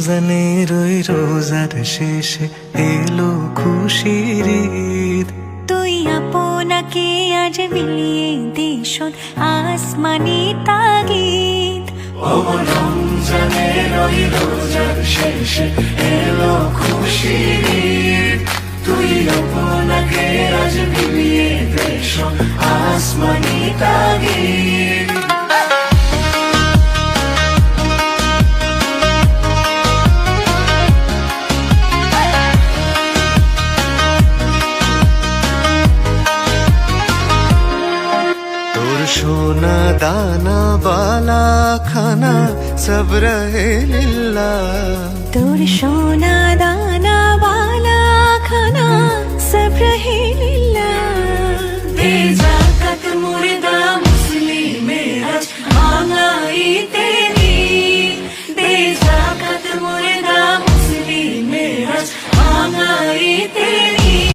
রমজানের ওই রোজার শেষে এলো খুশির ঈদ। তুই আপনাকে আজ বিলিয়ে দেশত আসমানি তাগিদ। ও রমজানের ওই রোজার শেষে এলো খুশির ঈদ। তুই আপনাকে আজ বিলিয়ে দেশত আসমানি তাগিদ। सोना दाना बाला खाना सब रहे लिल्ला। তোর